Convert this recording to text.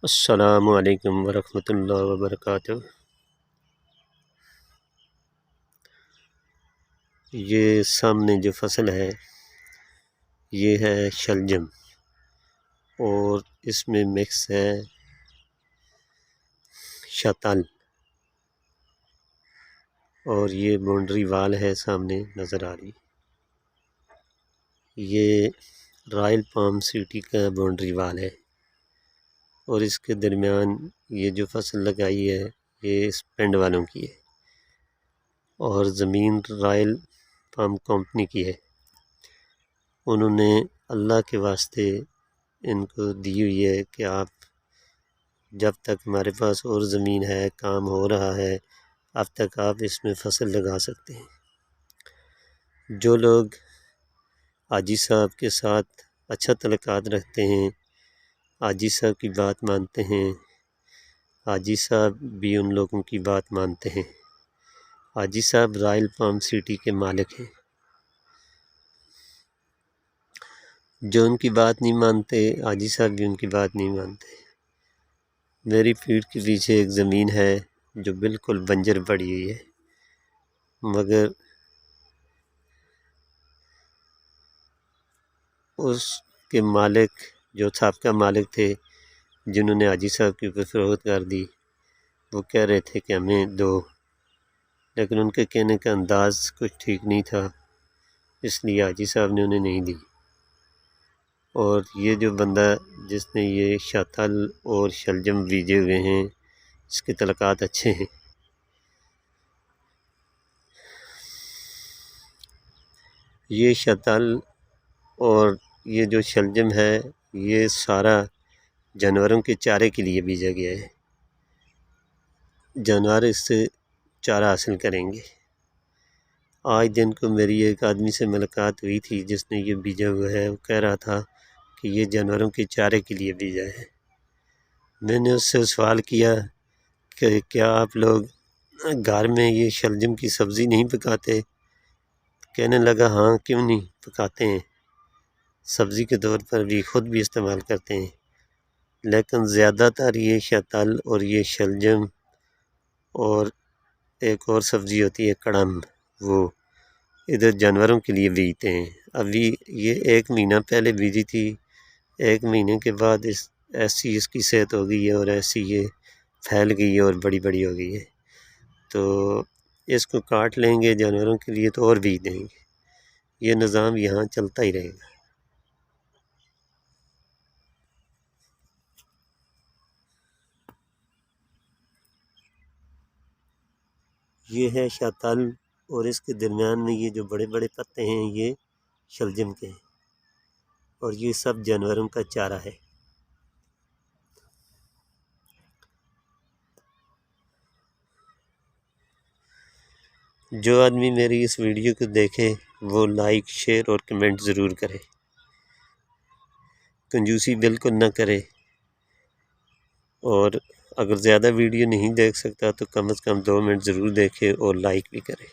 السلام علیکم ورحمۃ اللہ وبرکاتہ۔ یہ سامنے جو فصل ہے یہ ہے شلجم، اور اس میں مکس ہے شتل، اور یہ باؤنڈری وال ہے سامنے نظر آ رہی۔ یہ رائل پام سٹی کا باؤنڈری وال ہے، اور اس کے درمیان یہ جو فصل لگائی ہے یہ اس پنڈ والوں کی ہے، اور زمین رائل پام کمپنی کی ہے۔ انہوں نے اللہ کے واسطے ان کو دی ہوئی ہے کہ آپ جب تک ہمارے پاس اور زمین ہے، کام ہو رہا ہے، اب تک آپ اس میں فصل لگا سکتے ہیں۔ جو لوگ حاجی صاحب کے ساتھ اچھا تعلقات رکھتے ہیں، حاجی صاحب کی بات مانتے ہیں، حاجی صاحب بھی ان لوگوں کی بات مانتے ہیں۔ حاجی صاحب رائل پام سٹی کے مالک ہیں۔ جو ان کی بات نہیں مانتے، حاجی صاحب بھی ان کی بات نہیں مانتے۔ میری پیٹھ کے پیچھے ایک زمین ہے جو بالکل بنجر پڑی ہوئی ہے، مگر اس کے مالک جو سابقہ مالک تھے، جنہوں نے حاجی صاحب کے اوپر فروخت کر دی، وہ کہہ رہے تھے کہ ہمیں دو، لیکن ان کے کہنے کا انداز کچھ ٹھیک نہیں تھا، اس لیے حاجی صاحب نے انہیں نہیں دی۔ اور یہ جو بندہ جس نے یہ شتل اور شلجم بیجے ہوئے ہیں، اس کے تعلقات اچھے ہیں۔ یہ شتل اور یہ جو شلجم ہے یہ سارا جانوروں کے چارے کے لیے بیجا گیا ہے، جانور اس سے چارہ حاصل کریں گے۔ آج دن کو میری ایک آدمی سے ملاقات ہوئی تھی جس نے یہ بیجا ہوا ہے، وہ کہہ رہا تھا کہ یہ جانوروں کے چارے کے لیے بیجا ہے۔ میں نے اس سے سوال کیا کہ کیا آپ لوگ گھر میں یہ شلجم کی سبزی نہیں پکاتے؟ کہنے لگا ہاں کیوں نہیں، پکاتے ہیں، سبزی کے طور پر بھی خود بھی استعمال کرتے ہیں، لیکن زیادہ تر یہ شتل اور یہ شلجم اور ایک اور سبزی ہوتی ہے کڑم، وہ ادھر جانوروں کے لیے بیجتے ہیں۔ ابھی یہ 1 مہینہ پہلے بیجی تھی، 1 مہینے کے بعد ایسی اس کی صحت ہو گئی ہے اور ایسی یہ پھیل گئی ہے اور بڑی بڑی ہو گئی ہے، تو اس کو کاٹ لیں گے جانوروں کے لیے تو اور بیج دیں گے۔ یہ نظام یہاں چلتا ہی رہے گا۔ یہ ہے شتل، اور اس کے درمیان میں یہ جو بڑے بڑے پتے ہیں یہ شلجم کے ہیں، اور یہ سب جانوروں کا چارہ ہے۔ جو آدمی میری اس ویڈیو کو دیکھے وہ لائک، شیئر اور کمنٹ ضرور کرے، کنجوسی بالکل نہ کرے، اور اگر زیادہ ویڈیو نہیں دیکھ سکتا تو کم از کم 2 منٹ ضرور دیکھے اور لائک بھی کرے۔